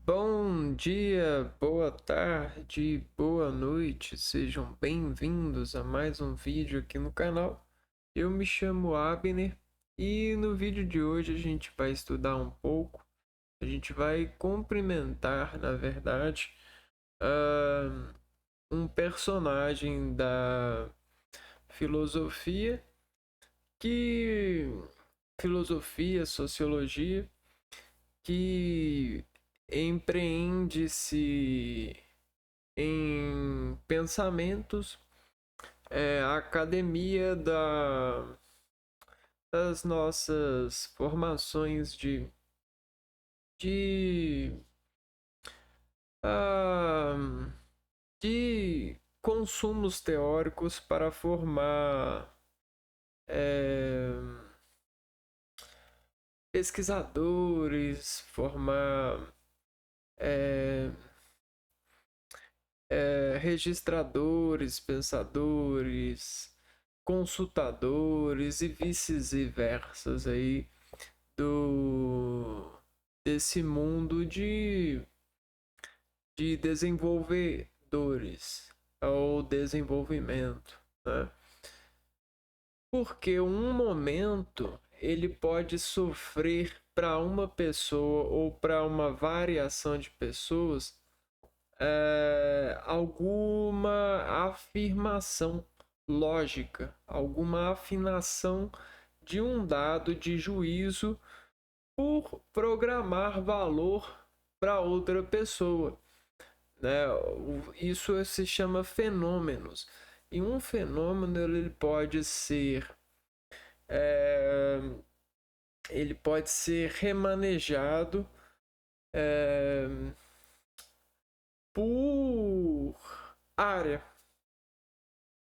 Bom dia, boa tarde, boa noite, sejam bem-vindos a mais um vídeo aqui no canal. Eu me chamo Abner e no vídeo de hoje a gente vai estudar um pouco, a gente vai cumprimentar, na verdade, ah, um personagem da filosofia, que sociologia, que empreende-se em pensamentos, a academia das nossas formações de, ah, de consumos teóricos para formar é, pesquisadores, formar é, registradores, pensadores, consultadores e vice-versas aí do desse mundo de desenvolvedores ou desenvolvimento, né? Porque um momento ele pode sofrer para uma pessoa ou para uma variação de pessoas alguma afirmação lógica, alguma afinação de um dado de juízo por programar valor para outra pessoa, né? Isso se chama fenômenos. E um fenômeno ele pode ser é, remanejado é, por área,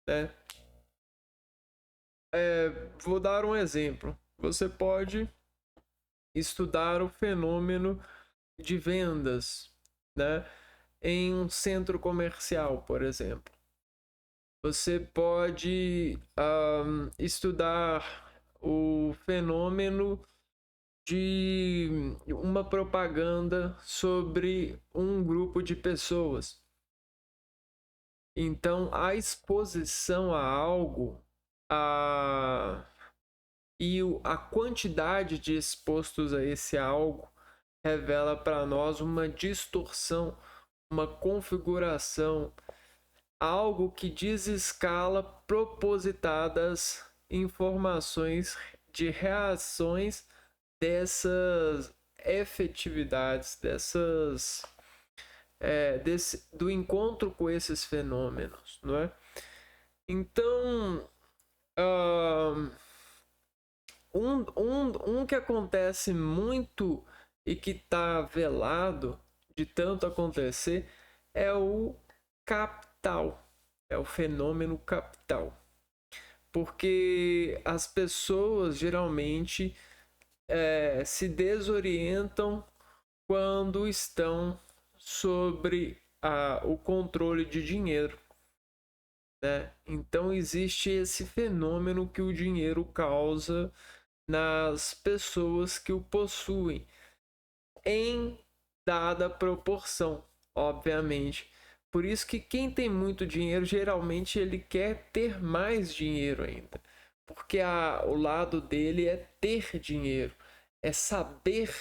né? Vou dar um exemplo. Você pode estudar o fenômeno de vendas, né? Em um centro comercial, por exemplo. Você pode estudar o fenômeno de uma propaganda sobre um grupo de pessoas. Então, a exposição a algo e a quantidade de expostos a esse algo revela para nós uma distorção, uma configuração, algo que desescala propositadas informações de reações dessas efetividades, do encontro com esses fenômenos, não é? Então, uh, um que acontece muito e que está velado de tanto acontecer é o capital, é o fenômeno capital. Porque as pessoas geralmente se desorientam quando estão sobre o controle de dinheiro, né? Então existe esse fenômeno que o dinheiro causa nas pessoas que o possuem, em dada proporção, obviamente. Por isso que quem tem muito dinheiro, geralmente ele quer ter mais dinheiro ainda. Porque o lado dele é ter dinheiro, é saber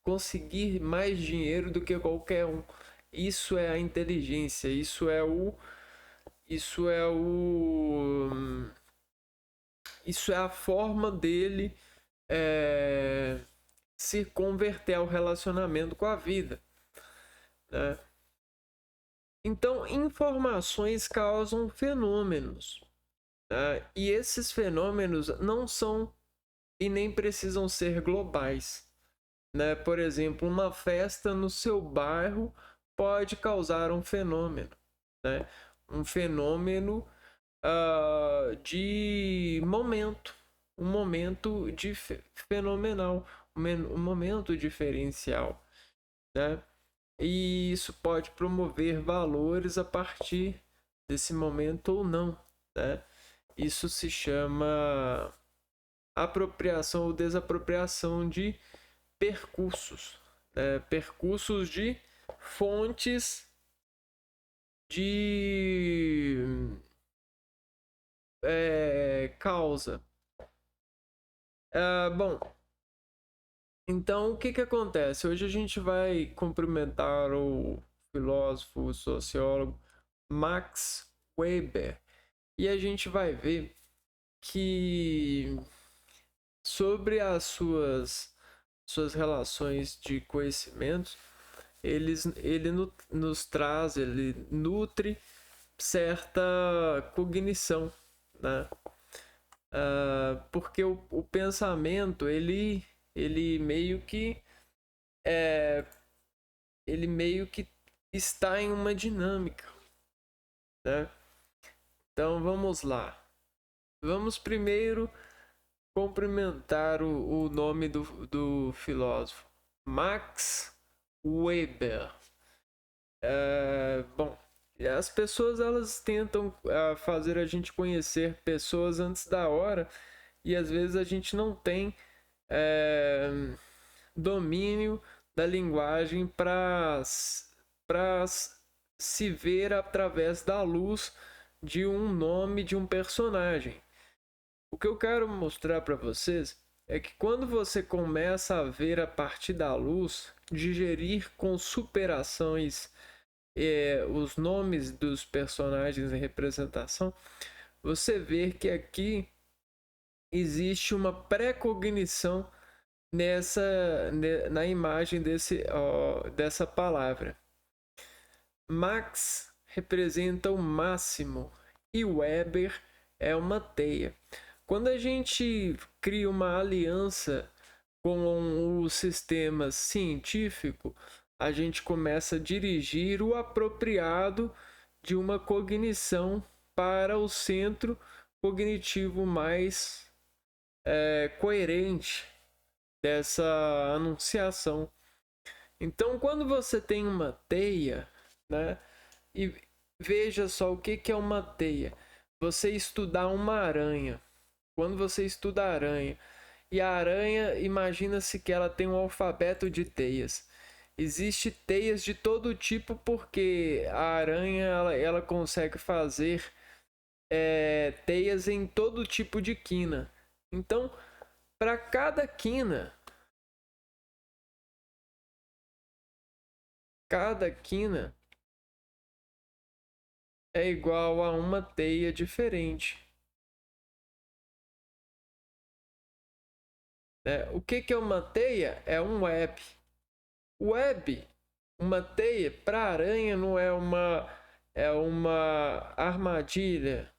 conseguir mais dinheiro do que qualquer um. Isso é a inteligência, isso é o isso é a forma dele se converter ao relacionamento com a vida, né? Então, informações causam fenômenos, né? E esses fenômenos não são e nem precisam ser globais, né? Por exemplo, uma festa no seu bairro pode causar um fenômeno, né? Um fenômeno de momento, um momento fenomenal, um momento diferencial, né? E isso pode promover valores a partir desse momento ou não, né? Isso se chama apropriação ou desapropriação de percursos, percursos de fontes de causa. Bom, então o que acontece? Hoje a gente vai cumprimentar o filósofo, o sociólogo Max Weber, e a gente vai ver que sobre as suas relações de conhecimentos, ele nos traz, ele nutre certa cognição, né? Porque o pensamento ele meio que ele meio que está em uma dinâmica, né? Então vamos lá. Vamos primeiro cumprimentar o nome do filósofo, Max Weber. Bom, as pessoas elas tentam fazer a gente conhecer pessoas antes da hora, e às vezes a gente não tem domínio da linguagem para se ver através da luz de um nome de um personagem. O que eu quero mostrar para vocês é que quando você começa a ver a partir da luz, digerir com superações os nomes dos personagens em representação, você vê que aqui existe uma pré-cognição na imagem dessa palavra. Max representa o máximo e Weber é uma teia. Quando a gente cria uma aliança com o sistema científico, a gente começa a dirigir o apropriado de uma cognição para o centro cognitivo mais coerente dessa anunciação. Então, quando você tem uma teia, né? E veja só o que é uma teia. Você estudar uma aranha. Quando você estuda a aranha, e a aranha, imagina-se que ela tem um alfabeto de teias. Existe teias de todo tipo porque a aranha ela consegue fazer teias em todo tipo de quina. Então, para cada quina é igual a uma teia diferente. O que é uma teia? É um web. Web, uma teia para aranha não é uma armadilha.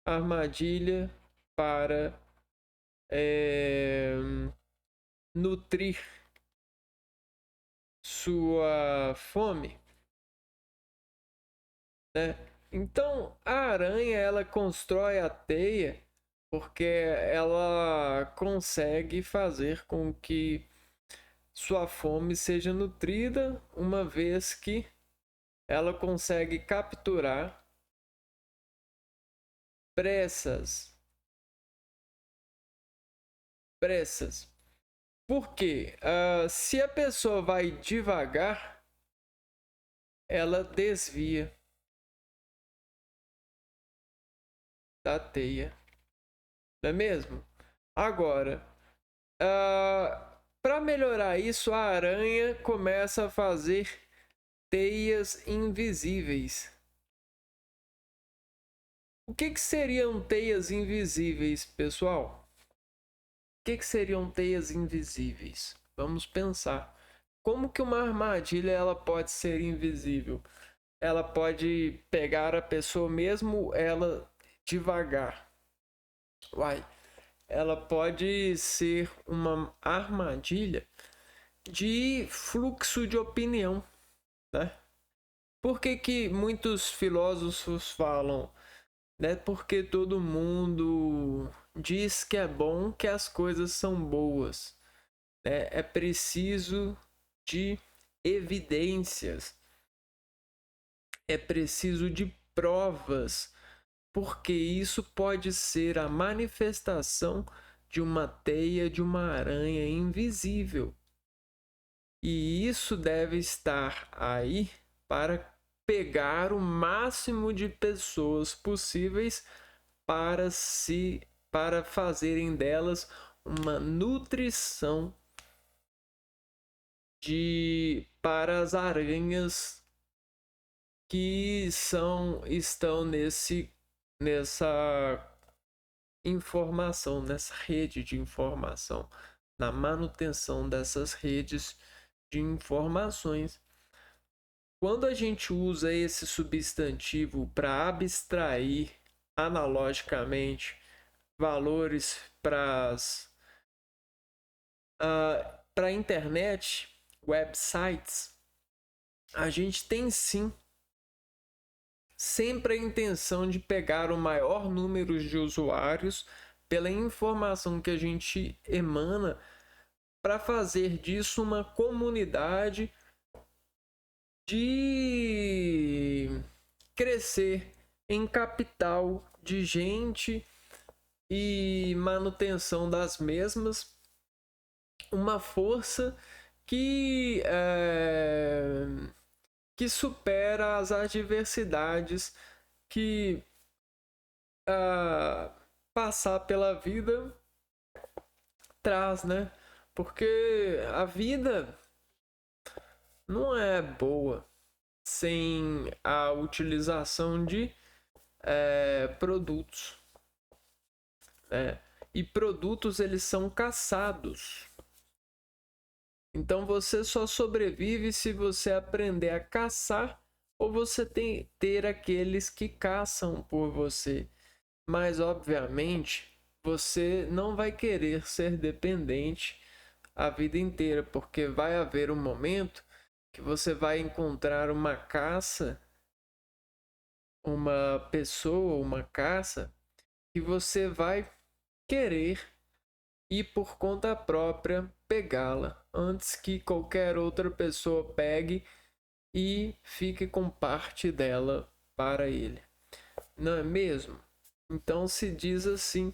Armadilha para nutrir sua fome, né? Então a aranha ela constrói a teia porque ela consegue fazer com que sua fome seja nutrida, uma vez que ela consegue capturar pressas. Porque se a pessoa vai devagar, ela desvia da teia, não é mesmo? Agora, para melhorar isso, a aranha começa a fazer teias invisíveis. O que seriam teias invisíveis, pessoal? O que seriam teias invisíveis? Vamos pensar. Como que uma armadilha ela pode ser invisível? Ela pode pegar a pessoa mesmo ela devagar. Ela pode ser uma armadilha de fluxo de opinião, né? Por que muitos filósofos falam, né? Porque todo mundo diz que é bom, que as coisas são boas, né? É preciso de evidências, é preciso de provas, porque isso pode ser a manifestação de uma teia de uma aranha invisível. E isso deve estar aí para pegar o máximo de pessoas possíveis para fazerem delas uma nutrição para as aranhas que estão nessa informação, nessa rede de informação, na manutenção dessas redes de informações. Quando a gente usa esse substantivo para abstrair analogicamente valores para a internet, websites, a gente tem sim sempre a intenção de pegar o maior número de usuários pela informação que a gente emana para fazer disso uma comunidade de crescer em capital de gente e manutenção das mesmas, uma força que supera as adversidades que passar pela vida traz, né? Porque a vida não é boa sem a utilização de produtos, né? E produtos, eles são caçados. Então você só sobrevive se você aprender a caçar ou você ter aqueles que caçam por você. Mas obviamente você não vai querer ser dependente a vida inteira, porque vai haver um momento que você vai encontrar uma caça, uma pessoa, uma caça, que você vai querer ir por conta própria pegá-la antes que qualquer outra pessoa pegue e fique com parte dela para ele. Não é mesmo? Então se diz assim,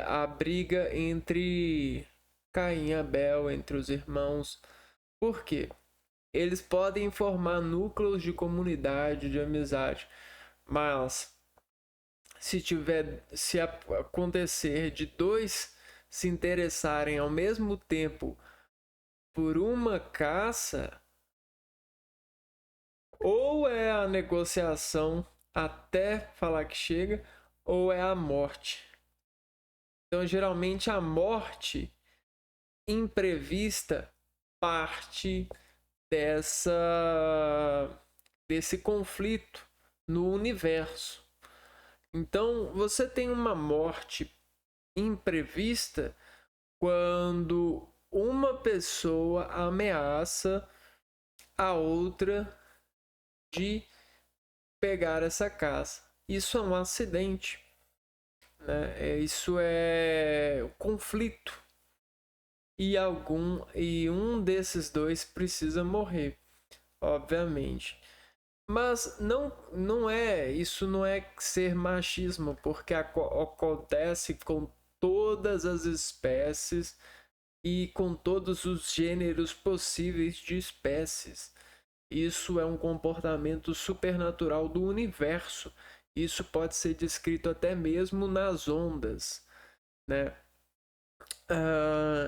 a briga entre Caim e Abel, entre os irmãos. Por quê? Eles podem formar núcleos de comunidade, de amizade, mas se acontecer de dois se interessarem ao mesmo tempo por uma caça, ou é a negociação até falar que chega, ou é a morte. Então, geralmente, a morte imprevista parte desse conflito no universo. Então, você tem uma morte imprevista quando uma pessoa ameaça a outra de pegar essa caça. Isso é um acidente, né? Isso é conflito. E um desses dois precisa morrer, obviamente. Mas isso não é ser machismo, porque acontece com todas as espécies e com todos os gêneros possíveis de espécies. Isso é um comportamento supernatural do universo. Isso pode ser descrito até mesmo nas ondas, né?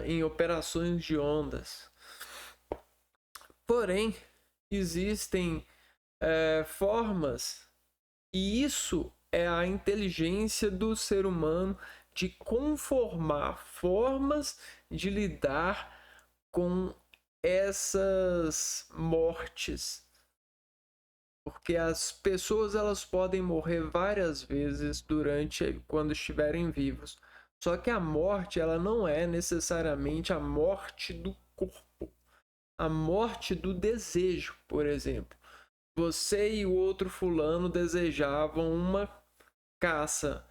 Em operações de ondas. Porém, existem formas, e isso é a inteligência do ser humano de conformar formas de lidar com essas mortes, porque as pessoas elas podem morrer várias vezes quando estiverem vivos. Só que a morte ela não é necessariamente a morte do corpo, a morte do desejo, por exemplo. Você e o outro fulano desejavam uma caça.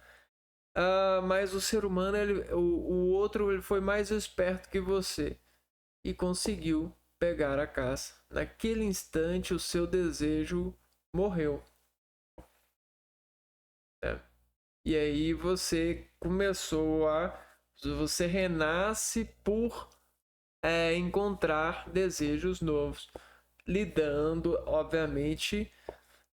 Mas o ser humano, o outro ele foi mais esperto que você e conseguiu pegar a caça. Naquele instante, o seu desejo morreu. Né? E aí você renasce por encontrar desejos novos, lidando, obviamente,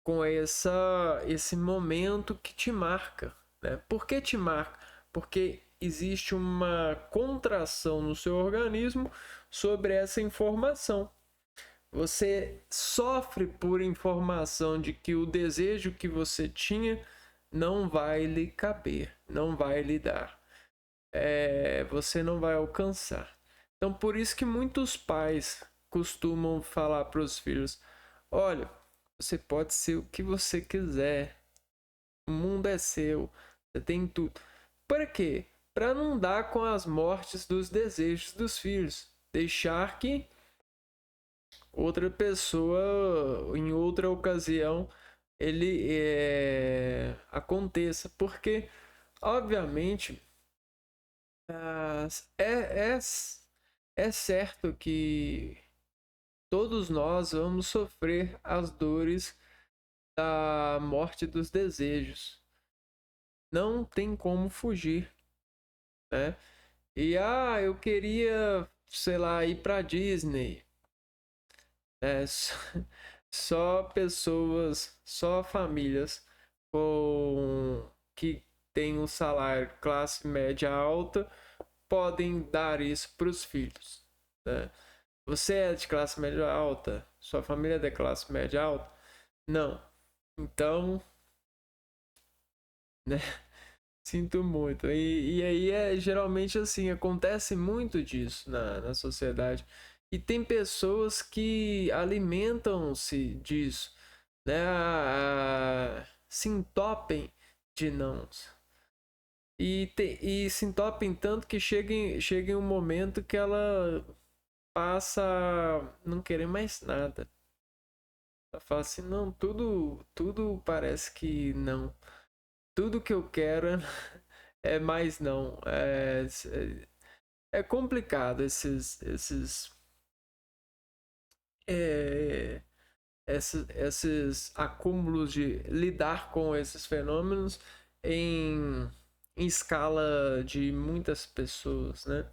com esse momento que te marca, né? Por que te marca? Porque existe uma contração no seu organismo sobre essa informação. Você sofre por informação de que o desejo que você tinha não vai lhe caber, não vai lhe dar. Você não vai alcançar. Então, por isso que muitos pais costumam falar para os filhos: olha, você pode ser o que você quiser, o mundo é seu, você tem tudo. Para quê? Para não dar com as mortes dos desejos dos filhos, deixar que outra pessoa, em outra ocasião, ele aconteça, porque, obviamente, é, é, é certo que todos nós vamos sofrer as dores da morte dos desejos. Não tem como fugir, né? E eu queria, sei lá, ir para Disney. Só pessoas, só famílias que têm um salário classe média alta podem dar isso para os filhos, né? Você é de classe média alta? Sua família é de classe média alta? Não. Então, né? Sinto muito. E aí geralmente assim, acontece muito disso na sociedade. E tem pessoas que alimentam-se disso, né? Se entopem de nãos. E se entopem tanto que chega um momento que ela passa a não querer mais nada. Ela fala assim, não, tudo parece que não. Tudo que eu quero é mais não. É complicado é, esses acúmulos de lidar com esses fenômenos em, em escala de muitas pessoas, né?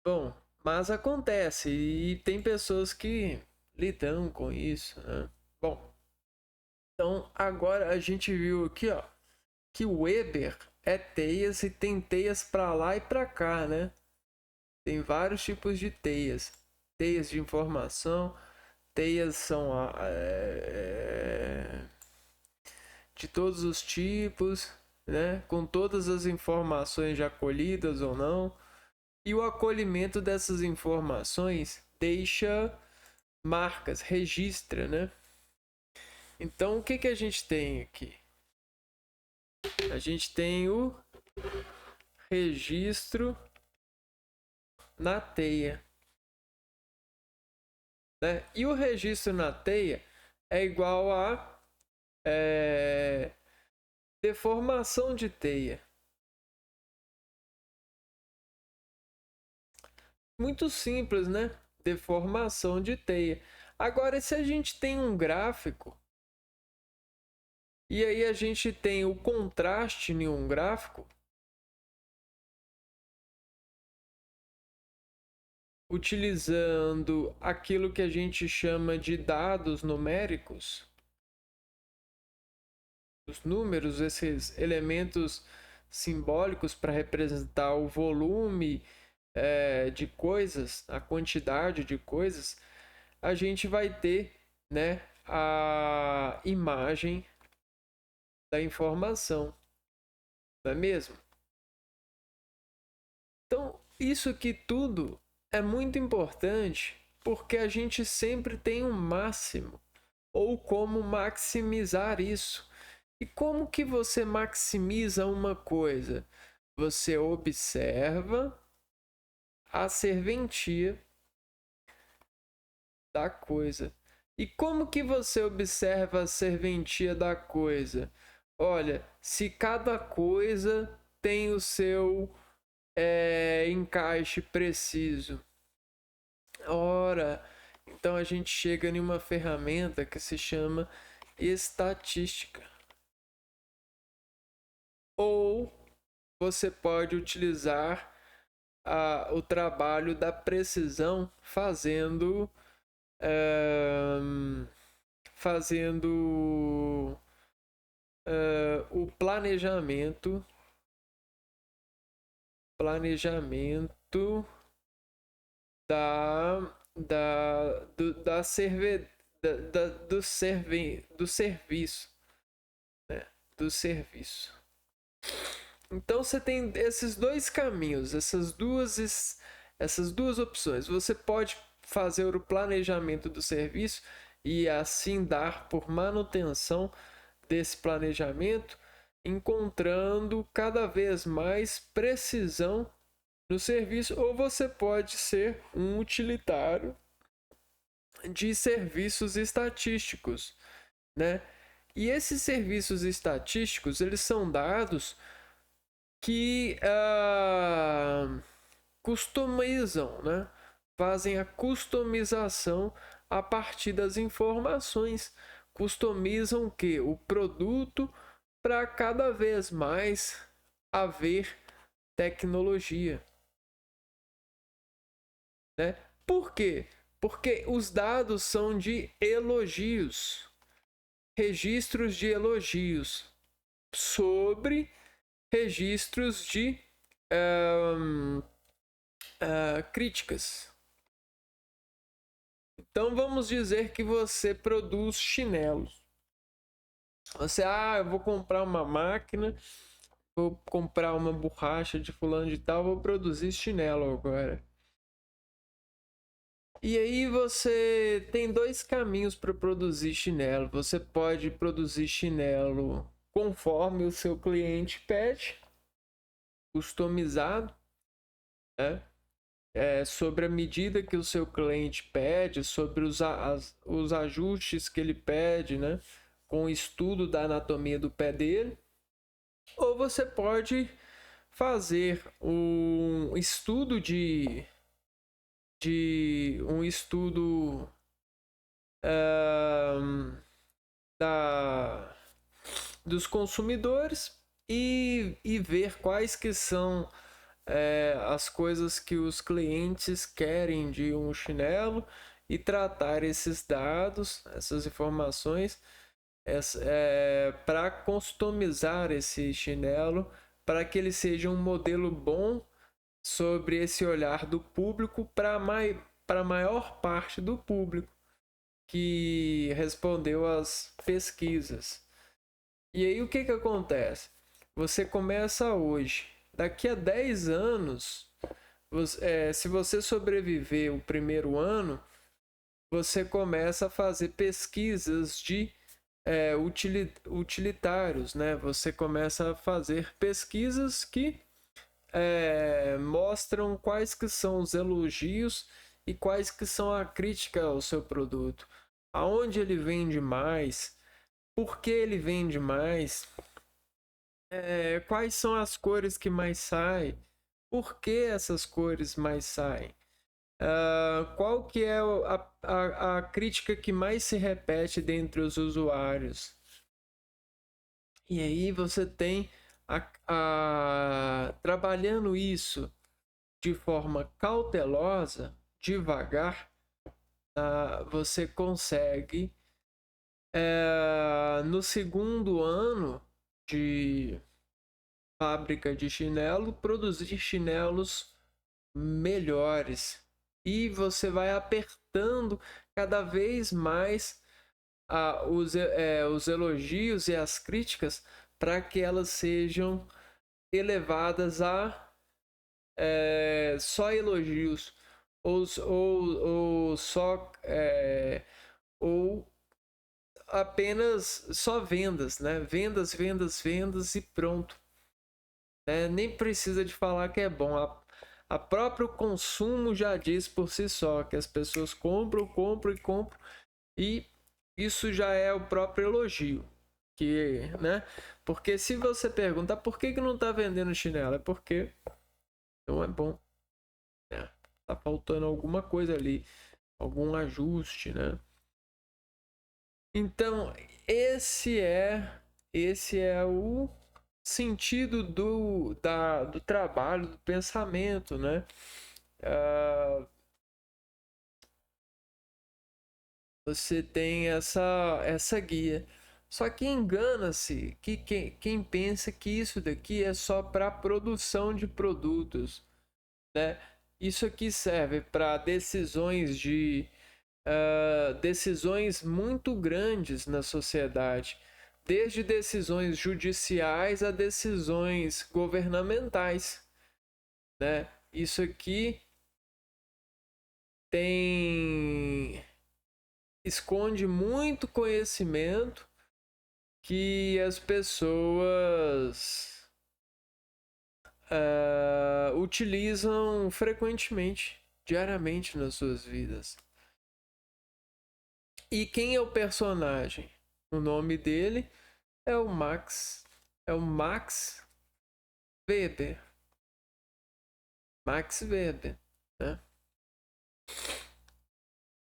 Bom, mas acontece e tem pessoas que lidam com isso, né? Bom, então agora a gente viu aqui, ó, que o Weber é teias e tem teias para lá e para cá, né? Tem vários tipos de teias. Teias de informação, teias são de todos os tipos, né? Com todas as informações já colhidas ou não. E o acolhimento dessas informações deixa marcas, registra, né? Então, o que a gente tem aqui? A gente tem o registro na teia, né? E o registro na teia é igual a deformação de teia. Muito simples, né? Deformação de teia. Agora, se a gente tem um gráfico e aí a gente tem o contraste em um gráfico, utilizando aquilo que a gente chama de dados numéricos, os números, esses elementos simbólicos para representar o volume de coisas, a quantidade de coisas, a gente vai ter, né, a imagem da informação, não é mesmo? Então, isso aqui tudo é muito importante porque a gente sempre tem um máximo ou como maximizar isso. E como que você maximiza uma coisa? Você observa a serventia da coisa. E como que você observa a serventia da coisa? Olha, se cada coisa tem o seu encaixe preciso. Ora, então a gente chega em uma ferramenta que se chama estatística. Ou você pode utilizar o trabalho da precisão fazendo o planejamento do serviço, né? Do serviço. Então você tem esses dois caminhos, essas duas opções. Você pode fazer o planejamento do serviço e assim dar por manutenção desse planejamento, encontrando cada vez mais precisão no serviço, ou você pode ser um utilitário de serviços estatísticos, né? E esses serviços estatísticos, eles são dados que customizam, né? Fazem a customização a partir das informações. Customizam o quê? O produto para cada vez mais haver tecnologia, né? Por quê? Porque os dados são de elogios, registros de elogios sobre registros de críticas. Então vamos dizer que você produz chinelos. Você, eu vou comprar uma máquina, vou comprar uma borracha de fulano de tal, vou produzir chinelo agora. E aí você tem dois caminhos para produzir chinelo. Você pode produzir chinelo conforme o seu cliente pede, customizado, né? Sobre a medida que o seu cliente pede, sobre os ajustes que ele pede, né? Com o estudo da anatomia do pé dele. Ou você pode fazer um estudo dos consumidores e ver quais que são as coisas que os clientes querem de um chinelo e tratar esses dados, essas informações, para customizar esse chinelo para que ele seja um modelo bom sobre esse olhar do público para a maior parte do público que respondeu às pesquisas. E aí o que acontece? Você começa hoje. Daqui a 10 anos, se você sobreviver o primeiro ano, você começa a fazer pesquisas de utilitários, né? Você começa a fazer pesquisas que mostram quais que são os elogios e quais que são a crítica ao seu produto. Aonde ele vende mais, por que ele vende mais, quais são as cores que mais saem, por que essas cores mais saem, qual que é a crítica que mais se repete dentre os usuários. E aí você tem trabalhando isso de forma cautelosa, devagar, você consegue no segundo ano de fábrica de chinelo produzir chinelos melhores, e você vai apertando cada vez mais os elogios e as críticas para que elas sejam elevadas a só elogios ou só ou apenas só vendas, né? Vendas e pronto, né? Nem precisa de falar que é bom. A próprio consumo já diz por si só que as pessoas compram e isso já é o próprio elogio, que, né? Porque se você pergunta por que não está vendendo chinelo, é porque não é bom, né? Tá faltando alguma coisa ali, algum ajuste, né? Então esse é o sentido do trabalho, do pensamento, né? Você tem essa guia. Só que engana-se que quem pensa que isso daqui é só para produção de produtos, né? Isso aqui serve para decisões muito grandes na sociedade, desde decisões judiciais a decisões governamentais, né? Isso aqui esconde muito conhecimento que as pessoas utilizam frequentemente, diariamente nas suas vidas. E quem é o personagem? O nome dele é o Max Weber. Max Weber, né?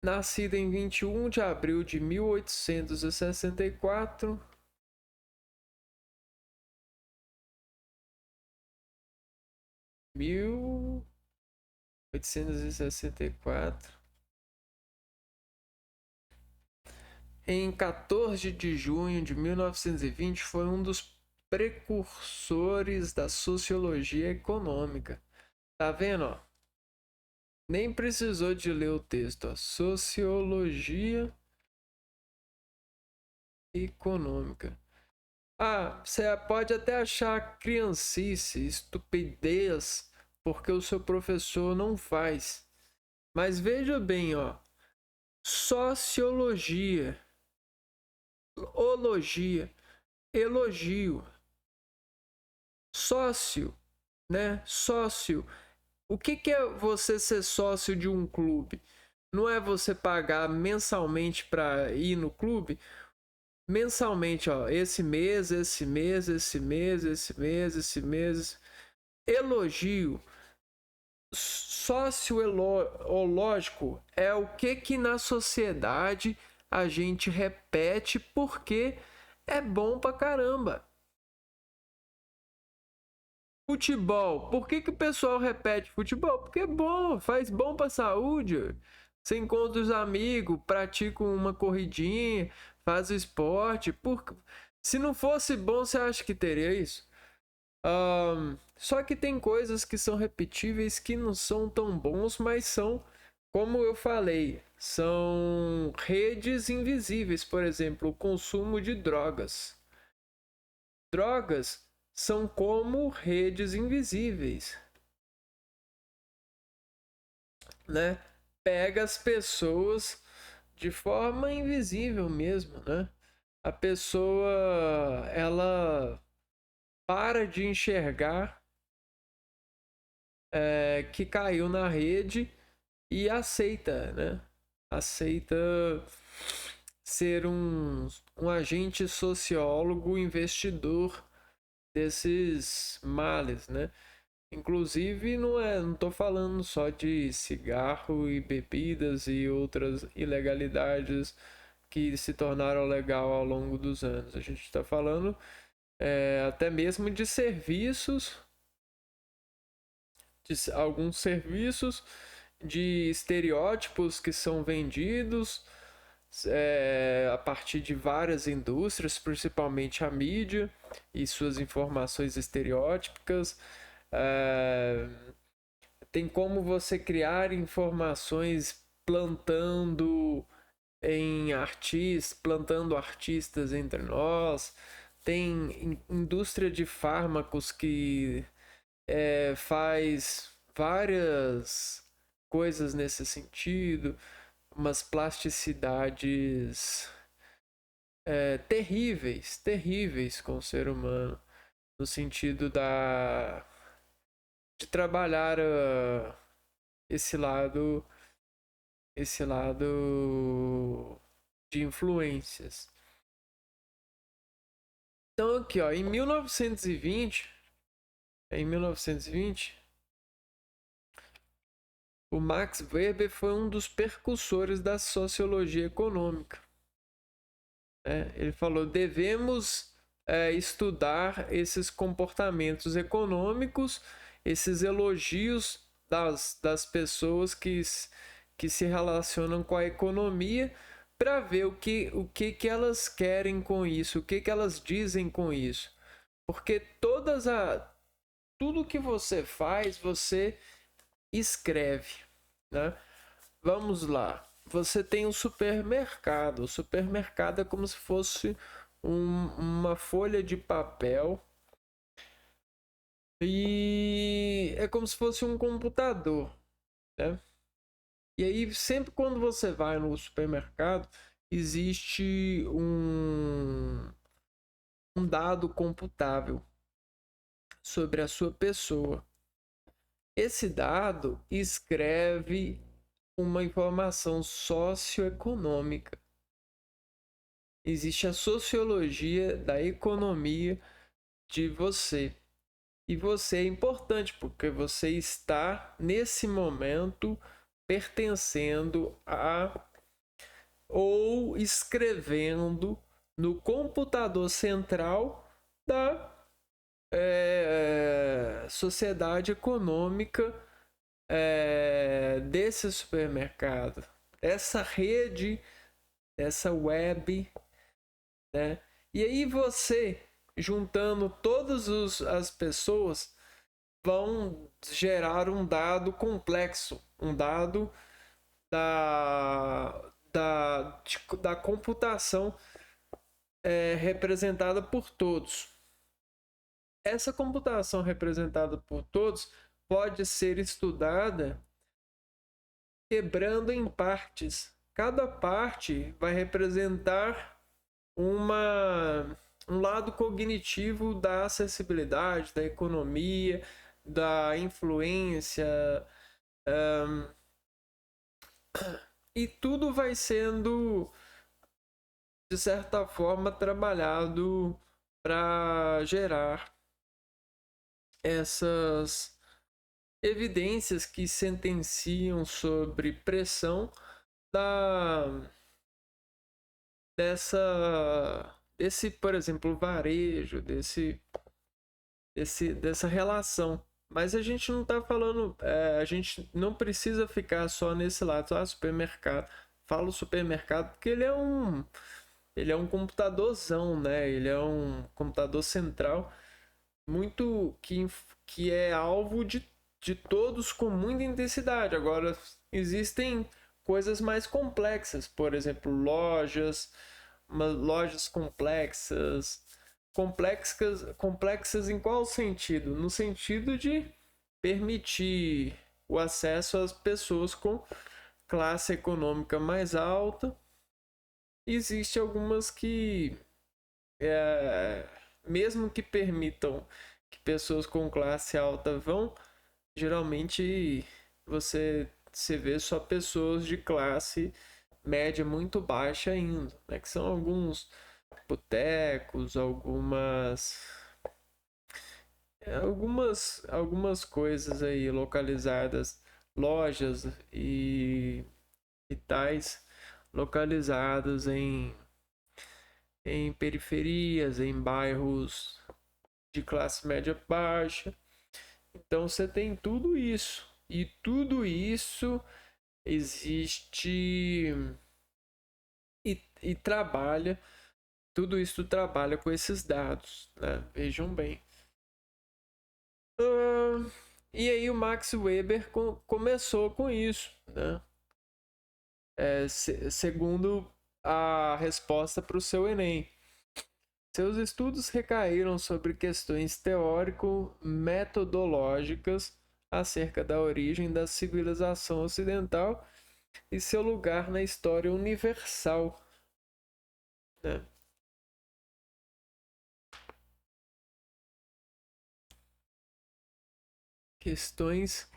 Nascido em 21 de abril de 1864, em 14 de junho de 1920, foi um dos precursores da sociologia econômica. Tá vendo, ó? Nem precisou de ler o texto, ó. Sociologia econômica. Você pode até achar criancice, estupidez, porque o seu professor não faz. Mas veja bem, ó. Sociologia, ologia, elogio, sócio, né? Sócio. O que é você ser sócio de um clube? Não é você pagar mensalmente para ir no clube? Mensalmente, ó, esse mês, esse mês, esse mês, esse mês, esse mês. Elogio. Sociológico é o que na sociedade a gente repete porque é bom pra caramba. Futebol. Por que o pessoal repete futebol? Porque é bom, faz bom pra saúde. Você encontra os amigos, pratica uma corridinha, faz o esporte. Se não fosse bom, você acha que teria isso? Só que tem coisas que são repetíveis que não são tão bons, mas são, como eu falei, são redes invisíveis. Por exemplo, o consumo de drogas. Drogas são como redes invisíveis, né? Pega as pessoas de forma invisível mesmo, né? A pessoa, ela para de enxergar que caiu na rede e aceita, né? Aceita ser um agente sociólogo, investidor desses males, né? Inclusive, não tô falando só de cigarro e bebidas e outras ilegalidades que se tornaram legal ao longo dos anos. A gente está falando até mesmo de serviços, de alguns serviços, de estereótipos que são vendidos a partir de várias indústrias, principalmente a mídia e suas informações estereótipas. Tem como você criar informações plantando plantando artistas entre nós. Tem indústria de fármacos que faz várias coisas nesse sentido, umas plasticidades terríveis com o ser humano, no sentido de trabalhar esse lado de influências. Então aqui, ó, em 1920, o Max Weber foi um dos precursores da sociologia econômica. Ele falou: devemos estudar esses comportamentos econômicos, esses elogios das pessoas que se relacionam com a economia, para ver o que elas querem com isso, o que elas dizem com isso. Porque tudo que você faz, você escreve, né? Vamos lá. Você tem um supermercado. O supermercado é como se fosse uma folha de papel e é como se fosse um computador, né? E aí, sempre quando você vai no supermercado, existe um dado computável sobre a sua pessoa. Esse dado escreve uma informação socioeconômica. Existe a sociologia da economia de você. E você é importante porque você está, nesse momento, pertencendo a ou escrevendo no computador central da sociedade econômica desse supermercado, essa rede, essa web, né? E aí você, juntando todas as pessoas, vão gerar um dado complexo, um dado da computação representada por todos. Essa computação representada por todos pode ser estudada quebrando em partes. Cada parte vai representar um lado cognitivo da acessibilidade, da economia, da influência, e tudo vai sendo, de certa forma, trabalhado para gerar essas evidências que sentenciam sobre pressão desse, por exemplo, varejo, dessa relação. Mas a gente não está falando, a gente não precisa ficar só nesse lado, supermercado. Falo supermercado porque ele é um computadorzão, né? Ele é um computador central muito que é alvo de todos com muita intensidade. Agora, existem coisas mais complexas, por exemplo, lojas complexas em qual sentido? No sentido de permitir o acesso às pessoas com classe econômica mais alta. Existem algumas que mesmo que permitam que pessoas com classe alta vão, geralmente você vê só pessoas de classe média muito baixa indo, né? Que são alguns botecos, algumas coisas aí localizadas, lojas e tais localizadas em periferias, em bairros de classe média baixa. Então você tem tudo isso. E tudo isso existe e trabalha. Tudo isso trabalha com esses dados, né? Vejam bem. E aí o Max Weber começou com isso, né? Segundo a resposta para o seu Enem. Seus estudos recaíram sobre questões teórico-metodológicas acerca da origem da civilização ocidental e seu lugar na história universal, né? Questões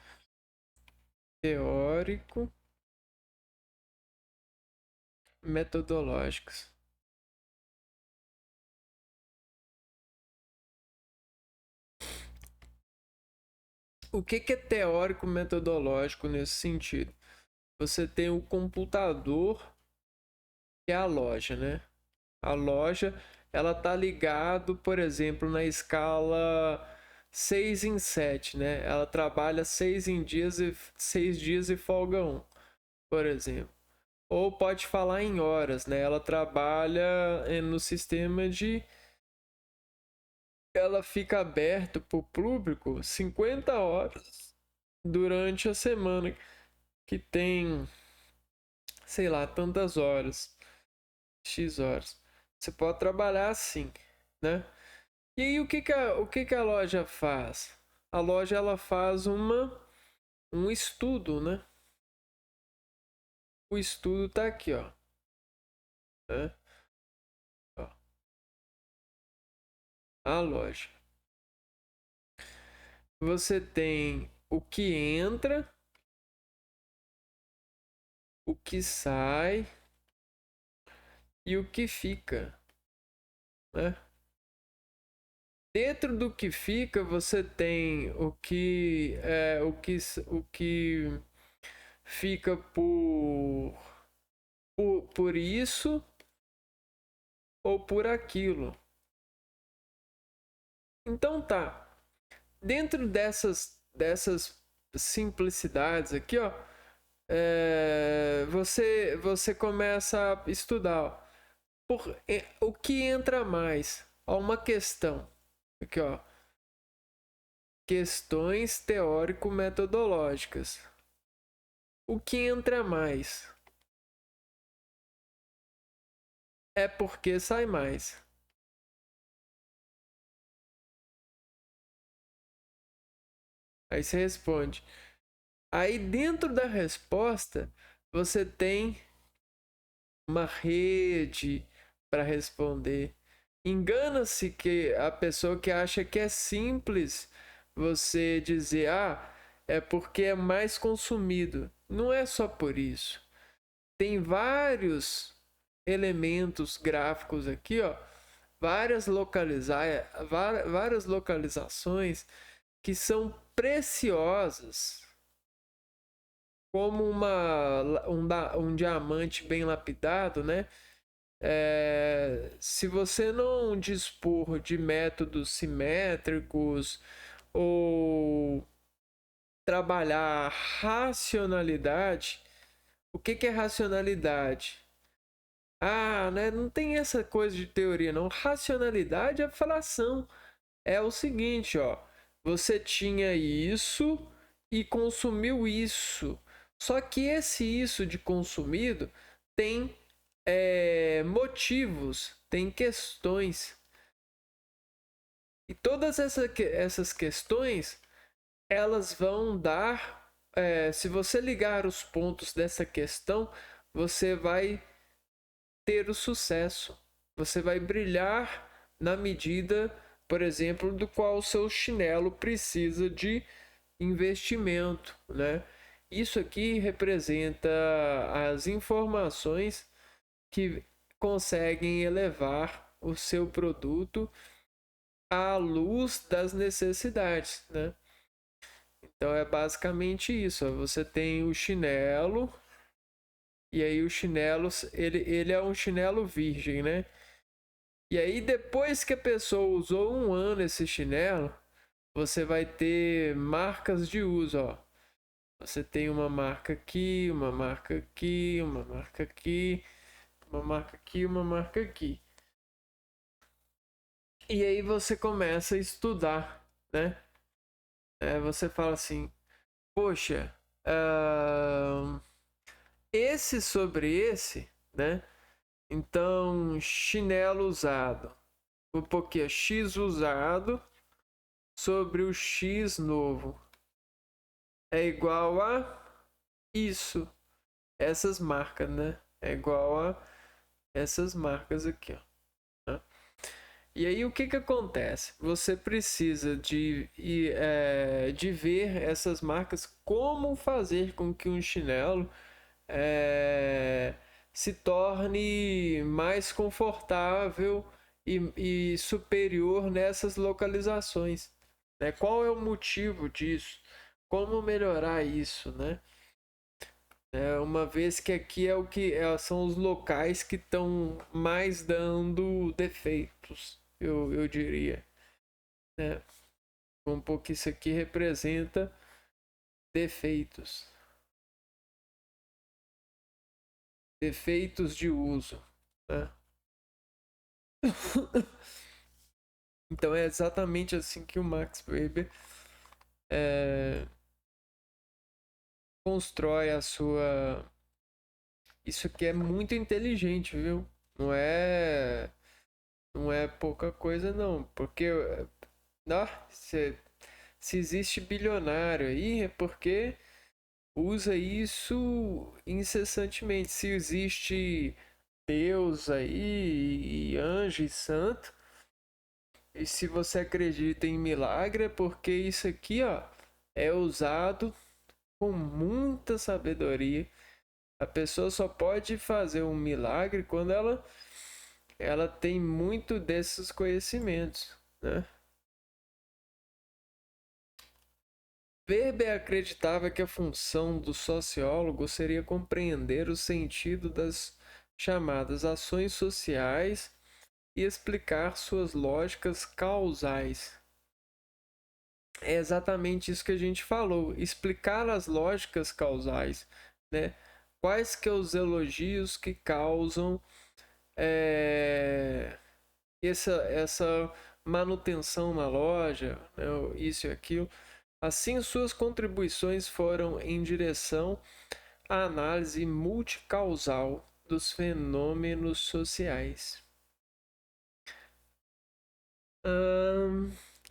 teórico-metodológicas. O que é teórico-metodológico nesse sentido? Você tem o computador, que é a loja, né? A loja, ela tá ligado, por exemplo, na escala 6 em 7, né? Ela trabalha 6 dias e folga um, por exemplo. Ou pode falar em horas, né? Ela trabalha no sistema de... Ela fica aberta para o público 50 horas durante a semana, que tem, sei lá, tantas horas, X horas. Você pode trabalhar assim, né? E aí o que a loja faz? A loja ela faz um estudo, né? O estudo tá aqui, ó. Né? Ó, a loja. Você tem o que entra, o que sai e o que fica, né? Dentro do que fica, você tem o que fica por isso ou por aquilo. Então tá. Dentro dessas simplicidades aqui, ó, você começa a estudar, ó, o que entra mais. Ó, uma questão aqui, ó, questões teórico-metodológicas. O que entra mais é porque sai mais. Aí você responde. Aí dentro da resposta você tem uma rede para responder. Engana-se que a pessoa que acha que é simples você dizer, é porque é mais consumido. Não é só por isso. Tem vários elementos gráficos aqui, ó, várias localizações que são preciosas, como um diamante bem lapidado, né? Se você não dispor de métodos simétricos ou trabalhar racionalidade, o que é racionalidade? Né? Não tem essa coisa de teoria, não. Racionalidade é fração. É o seguinte, ó. Você tinha isso e consumiu isso. Só que esse isso de consumido tem motivos, tem questões. E todas essas questões, elas vão dar... se você ligar os pontos dessa questão, você vai ter o sucesso. Você vai brilhar na medida, por exemplo, do qual o seu chinelo precisa de investimento, né? Isso aqui representa as informações que conseguem elevar o seu produto à luz das necessidades, né? Então é basicamente isso. Ó. Você tem o chinelo, e aí o chinelo, ele é um chinelo virgem, né? E aí depois que a pessoa usou um ano esse chinelo, você vai ter marcas de uso, ó. Você tem uma marca aqui, uma marca aqui, uma marca aqui, uma marca aqui, uma marca aqui. E aí você começa a estudar, né? Você fala assim, poxa, esse sobre esse, né? Então, chinelo usado. O porquê X usado sobre o X novo é igual a isso. Essas marcas, né? É igual a essas marcas aqui, ó. Né? E aí o que acontece? Você precisa de ver essas marcas, como fazer com que um chinelo se torne mais confortável e superior nessas localizações. Né? Qual é o motivo disso? Como melhorar isso, né? Uma vez que aqui são os locais que estão mais dando defeitos, eu diria, né? Um pouco isso aqui representa defeitos, defeitos de uso, né? Então é exatamente assim que o Max Weber constrói a sua. Isso aqui é muito inteligente, viu? Não é, não é pouca coisa não, porque se existe bilionário aí é porque usa isso incessantemente. Se existe Deus aí, e anjo e santo, e se você acredita em milagre, é porque isso aqui, ó, é usado com muita sabedoria. A pessoa só pode fazer um milagre quando ela tem muito desses conhecimentos, né? Weber acreditava que a função do sociólogo seria compreender o sentido das chamadas ações sociais e explicar suas lógicas causais. É exatamente isso que a gente falou, explicar as lógicas causais, né? Quais que são os elogios que causam essa manutenção na loja, né? Isso e aquilo. Assim, suas contribuições foram em direção à análise multicausal dos fenômenos sociais.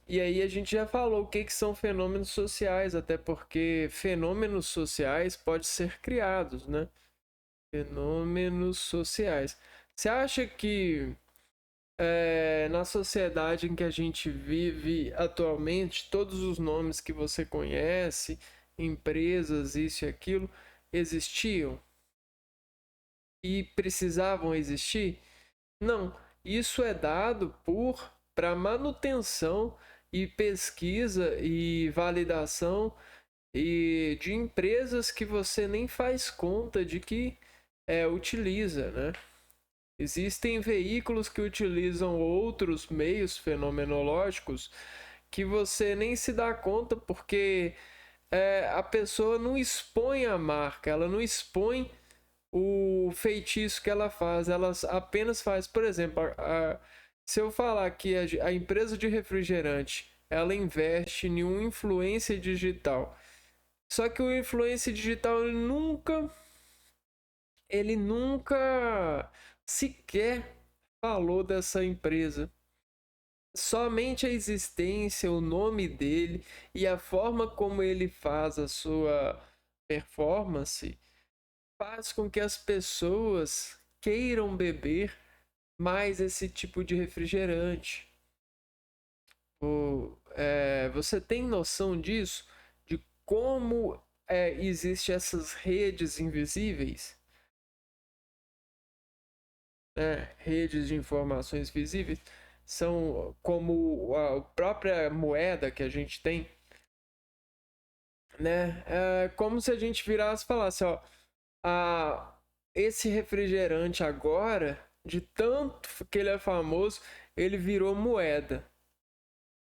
E aí a gente já falou o que são fenômenos sociais, até porque fenômenos sociais podem ser criados, né? Fenômenos sociais. Você acha que na sociedade em que a gente vive atualmente, todos os nomes que você conhece, empresas, isso e aquilo, existiam e precisavam existir? Não, isso é dado para manutenção e pesquisa e validação e de empresas que você nem faz conta de que utiliza, né? Existem veículos que utilizam outros meios fenomenológicos que você nem se dá conta porque a pessoa não expõe a marca, ela não expõe o feitiço que ela apenas faz, por exemplo, se eu falar que a empresa de refrigerante ela investe em um influência digital, só que o influência digital ele nunca sequer falou dessa empresa. Somente a existência, o nome dele e a forma como ele faz a sua performance faz com que as pessoas queiram beber mais esse tipo de refrigerante. Você tem noção disso? De como existem essas redes invisíveis? Redes de informações visíveis são como a própria moeda que a gente tem, né? É como se a gente virasse e falasse, ó, esse refrigerante agora, de tanto que ele é famoso, ele virou moeda.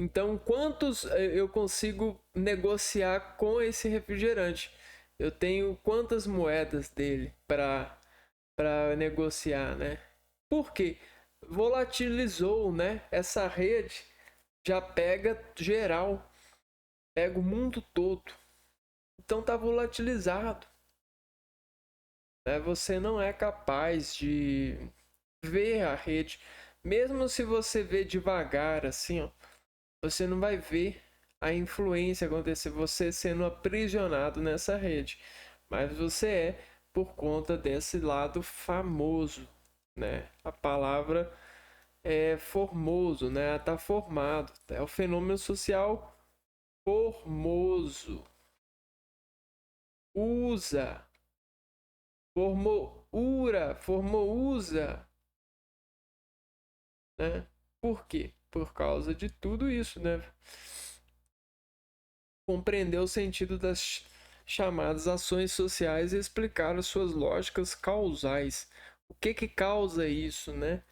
Então, quantos eu consigo negociar com esse refrigerante? Eu tenho quantas moedas dele para negociar, né? Por quê? Volatilizou, né? Essa rede já pega geral, pega o mundo todo. Então tá volatilizado. Você não é capaz de ver a rede. Mesmo se você ver devagar, assim, ó, você não vai ver a influência acontecer, você sendo aprisionado nessa rede. Mas você por conta desse lado famoso, né? A palavra é formoso, né? Tá formado. É o fenômeno social formoso. Usa. Formousa, né? Por quê? Por causa de tudo isso, né? Compreender o sentido das chamadas ações sociais e explicar as suas lógicas causais. O que que causa isso, né?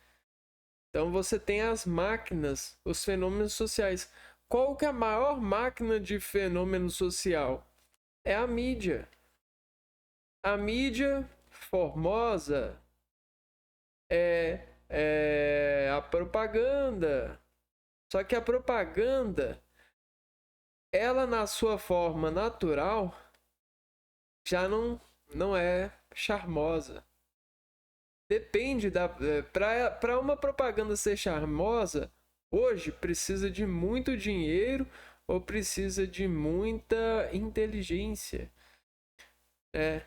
Então você tem as máquinas, os fenômenos sociais. Qual que é a maior máquina de fenômeno social? É a mídia. A mídia formosa é a propaganda. Só que a propaganda, ela na sua forma natural, já não é charmosa. Depende da. Para uma propaganda ser charmosa, hoje precisa de muito dinheiro ou precisa de muita inteligência. É,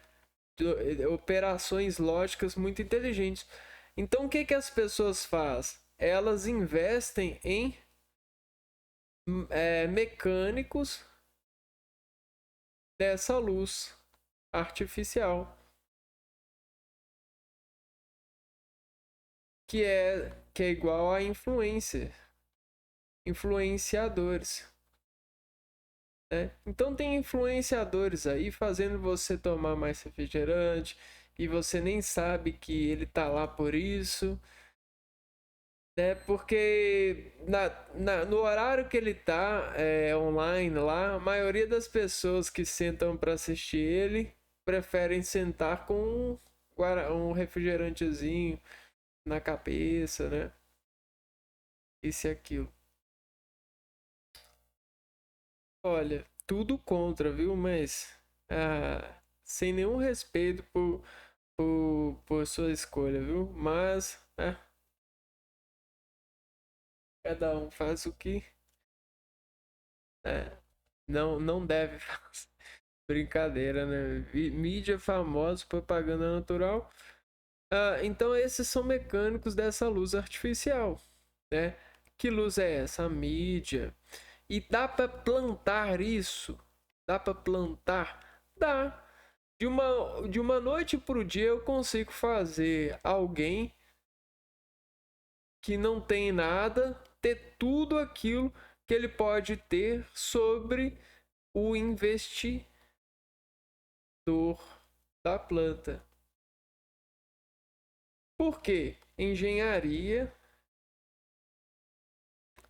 operações lógicas muito inteligentes. Então, o que, que as pessoas fazem? Elas investem em mecânicos dessa luz artificial, que é igual a influenciadores. Né? Então tem influenciadores aí fazendo você tomar mais refrigerante e você nem sabe que ele tá lá por isso, né? Porque no horário que ele tá online lá, a maioria das pessoas que sentam para assistir ele preferem sentar com um refrigerantezinho na cabeça, né? Isso e aquilo. Olha, tudo contra, viu? Mas sem nenhum respeito por sua escolha, viu? Mas cada um faz o que é, não deve fazer. Brincadeira, né? Mídia famosa, propaganda natural. Então esses são mecânicos dessa luz artificial, né? Que luz é essa? A mídia. E dá para plantar isso? Dá para plantar? Dá. De uma noite para o dia eu consigo fazer alguém que não tem nada ter tudo aquilo que ele pode ter sobre o investidor da planta. Por quê? Engenharia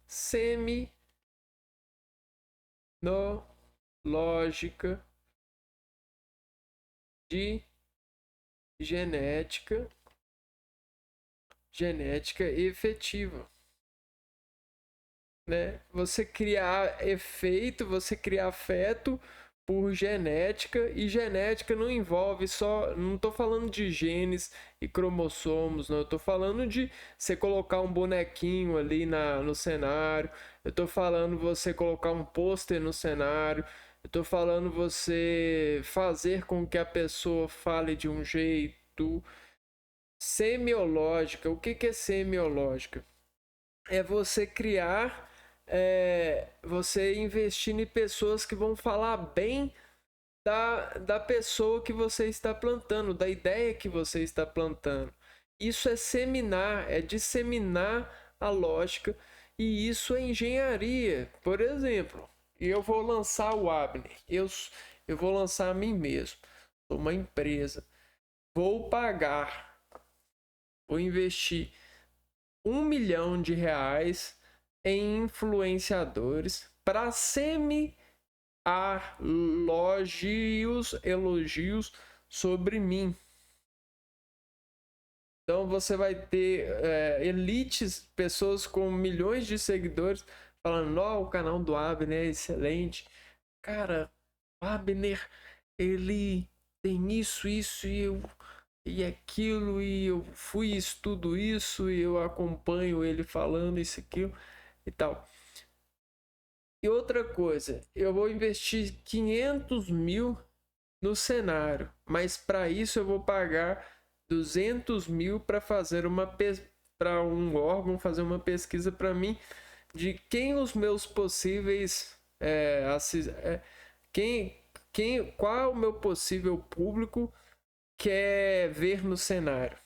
seminológica de genética efetiva, né? Você criar efeito, você criar afeto por genética, e genética não envolve só, não estou falando de genes e cromossomos, não, eu estou falando de você colocar um bonequinho ali no cenário, eu estou falando você colocar um pôster no cenário, eu estou falando você fazer com que a pessoa fale de um jeito. Semiológica, o que é semiológica? É você criar, você investir em pessoas que vão falar bem da pessoa que você está plantando, da ideia que você está plantando. Isso é seminar, é disseminar a lógica, e isso é engenharia. Por exemplo, eu vou lançar o Abner, eu vou lançar a mim mesmo, sou uma empresa, vou investir R$ 1 milhão em influenciadores para elogios sobre mim. Então você vai ter elites, pessoas com milhões de seguidores falando: ó, o canal do Abner é excelente. Cara, o Abner, ele tem isso e aquilo, e eu estudo isso, e eu acompanho ele falando isso, aquilo e tal. E outra coisa, eu vou investir 500 mil no cenário, mas para isso eu vou pagar 200 mil para fazer para um órgão fazer uma pesquisa para mim de quem os meus possíveis qual é o meu possível público quer ver no cenário,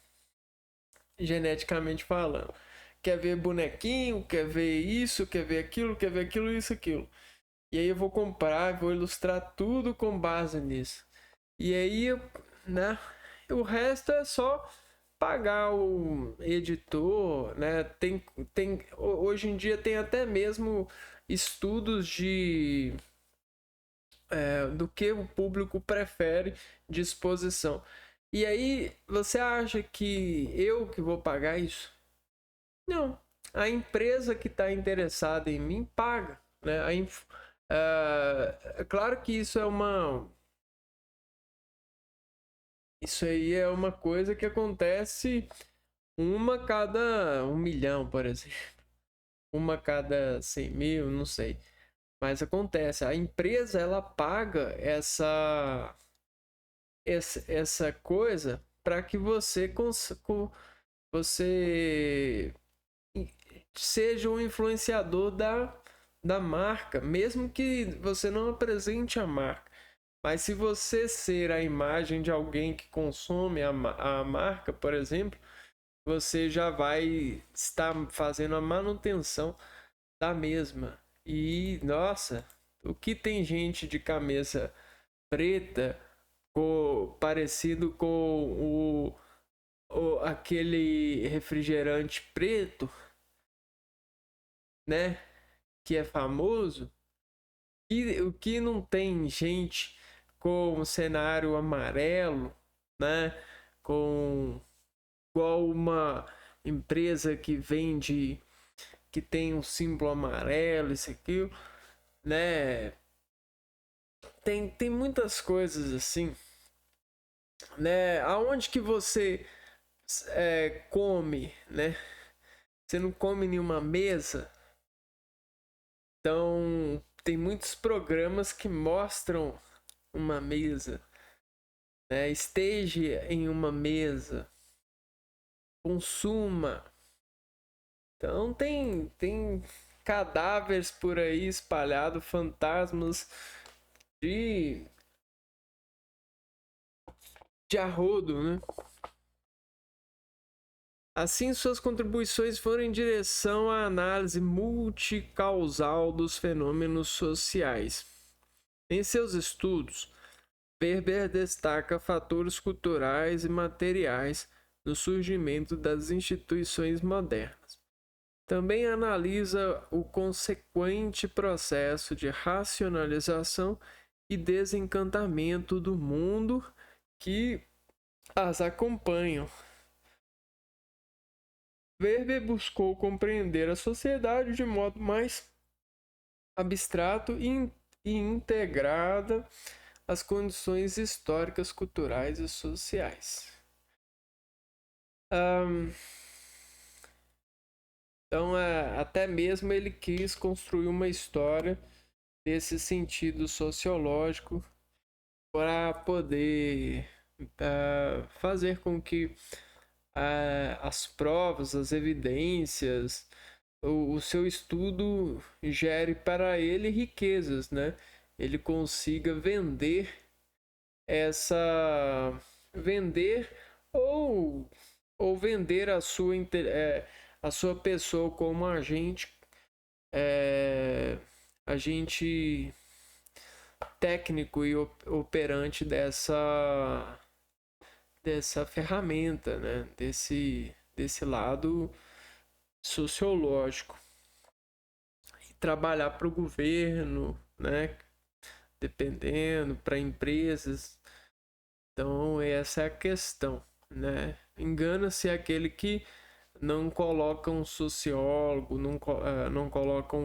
geneticamente falando. Quer ver bonequinho, quer ver isso, quer ver aquilo, isso, aquilo. E aí eu vou comprar, vou ilustrar tudo com base nisso. E aí, né? O resto é só pagar o editor, né? Hoje em dia tem até mesmo estudos do que o público prefere de exposição. E aí, você acha que eu que vou pagar isso? Não. A empresa que está interessada em mim paga, né? É claro que isso aí é uma coisa que acontece uma a cada 1 milhão, por exemplo. Uma a cada 100 mil, não sei. Mas acontece. A empresa, ela paga essa coisa para que você seja um influenciador da marca, mesmo que você não apresente a marca. Mas se você ser a imagem de alguém que consome a marca, por exemplo, você já vai estar fazendo a manutenção da mesma. E, nossa, o que tem gente de camisa preta parecido com aquele refrigerante preto, né? Que é famoso. E o que não tem gente com um cenário amarelo, né? Com igual uma empresa que vende, que tem um símbolo amarelo, isso aqui, né? Tem muitas coisas assim, né? Aonde que você come, né? Você não come em uma mesa, então tem muitos programas que mostram uma mesa, né? Esteja em uma mesa, consuma. Então tem cadáveres por aí espalhados, fantasmas de, de arrodo, né? Assim, suas contribuições foram em direção à análise multicausal dos fenômenos sociais. Em seus estudos, Weber destaca fatores culturais e materiais no surgimento das instituições modernas. Também analisa o consequente processo de racionalização e desencantamento do mundo que as acompanham. Weber buscou compreender a sociedade de modo mais abstrato e integrada às condições históricas, culturais e sociais. Então, até mesmo ele quis construir uma história desse sentido sociológico para poder fazer com que as provas, as evidências, o seu estudo gere para ele riquezas, né? Ele consiga vender ou vender a sua pessoa como agente técnico e operante dessa ferramenta, né? Desse lado sociológico. E trabalhar para o governo, né? Dependendo, para empresas. Então, essa é a questão, né? Engana-se aquele que não coloca um sociólogo, não coloca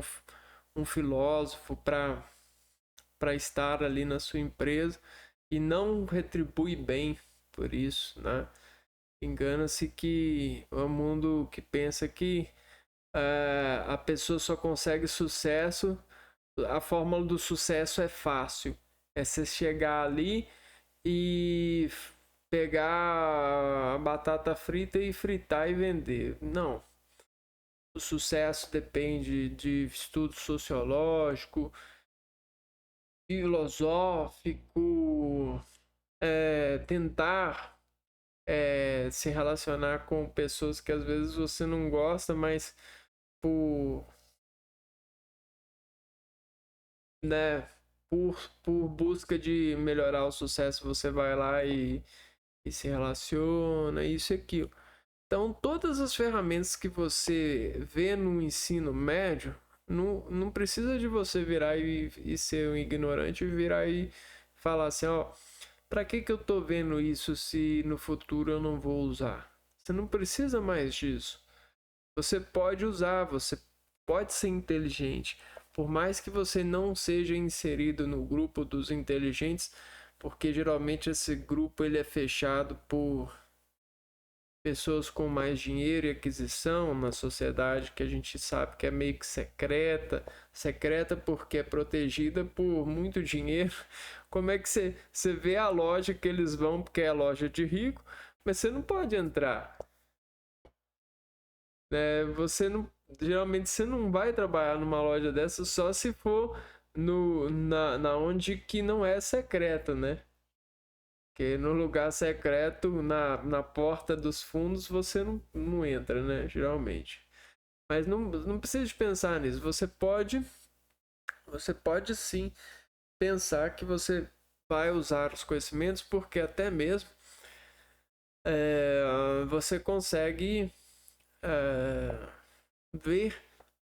um filósofo para estar ali na sua empresa e não retribui bem por isso, né? Engana-se que é um mundo que pensa que a pessoa só consegue sucesso, a fórmula do sucesso é fácil, é você chegar ali e pegar a batata frita e fritar e vender. Não. O sucesso depende de estudo sociológico, filosófico, tentar se relacionar com pessoas que às vezes você não gosta, mas por né, por busca de melhorar o sucesso, você vai lá e se relaciona, isso e aquilo. Então, todas as ferramentas que você vê no ensino médio, não precisa de você virar e ser um ignorante e virar e falar assim, ó, para que eu tô vendo isso se no futuro eu não vou usar? Você não precisa mais disso. Você pode usar, você pode ser inteligente. Por mais que você não seja inserido no grupo dos inteligentes, porque geralmente esse grupo ele é fechado por pessoas com mais dinheiro e aquisição na sociedade, que a gente sabe que é meio que secreta porque é protegida por muito dinheiro. Como é que você vê a loja que eles vão porque é loja de rico, mas você não pode entrar, né? Você não, geralmente você não vai trabalhar numa loja dessa só se for na onde que não é secreta, né? Porque no lugar secreto, na porta dos fundos, você não entra, né? Geralmente. Mas não precisa de pensar nisso. Você pode sim pensar que você vai usar os conhecimentos, porque até mesmo você consegue ver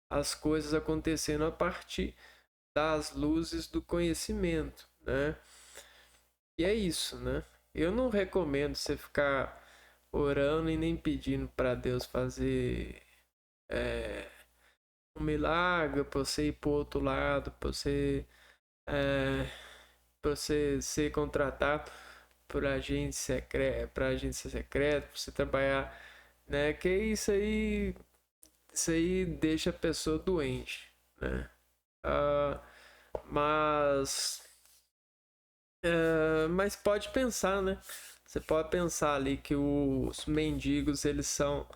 as coisas acontecendo a partir das luzes do conhecimento, né? E é isso, né? Eu não recomendo você ficar orando e nem pedindo para Deus fazer um milagre, para você ir para o outro lado, para você ser contratado por agência secreta, para agência secreta, para você trabalhar, né? Que isso aí deixa a pessoa doente, né? Ah, mas mas pode pensar, né? Você pode pensar ali que os mendigos eles são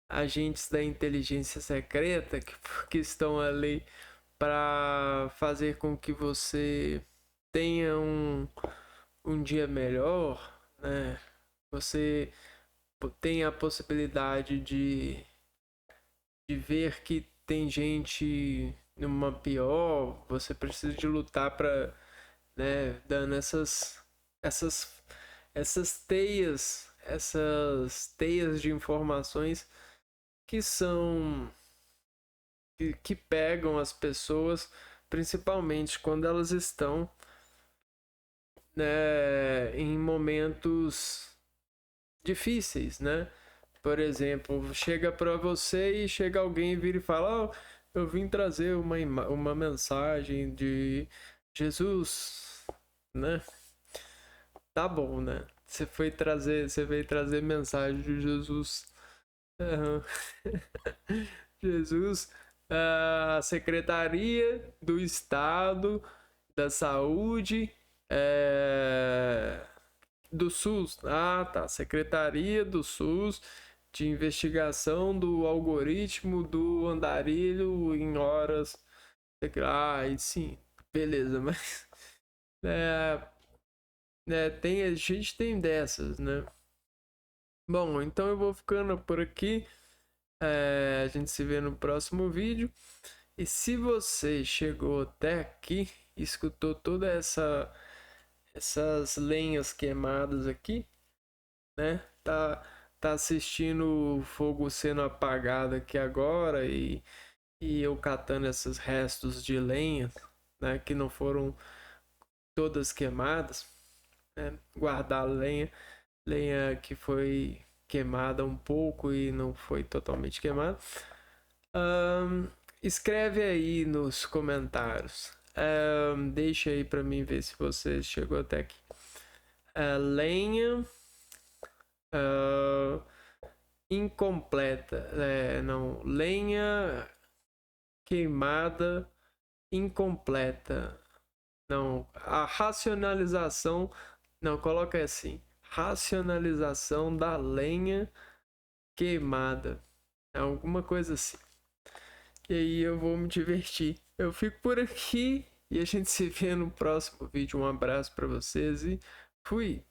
agentes da inteligência secreta que estão ali para fazer com que você tenha um dia melhor, né? Você tem a possibilidade de ver que tem gente numa pior, você precisa de lutar para, né, dando essas essas teias de informações que são que pegam as pessoas, principalmente quando elas estão, né, em momentos difíceis, né? Por exemplo, chega para você e chega alguém e vira e fala: oh, eu vim trazer uma mensagem de Jesus, né? Tá bom, né? Você veio trazer mensagem de Jesus. Uhum. Jesus, a Secretaria do Estado da Saúde do SUS. Ah, tá. Secretaria do SUS de investigação do algoritmo do andarilho em horas. Ah, aí sim, beleza, mas a gente tem dessas, né? Bom, então eu vou ficando por aqui. A gente se vê no próximo vídeo. E se você chegou até aqui, escutou toda essas lenhas queimadas aqui, né? Tá assistindo o fogo sendo apagado aqui agora e eu catando esses restos de lenha, né? Que não foram todas queimadas, né? Guardar lenha que foi queimada um pouco e não foi totalmente queimada. Escreve aí nos comentários. Deixa aí para mim ver se você chegou até aqui. Lenha incompleta. Não, lenha queimada incompleta. Não, a racionalização. Não, coloca assim. Racionalização da lenha queimada. Alguma coisa assim. E aí eu vou me divertir. Eu fico por aqui e a gente se vê no próximo vídeo. Um abraço para vocês e fui!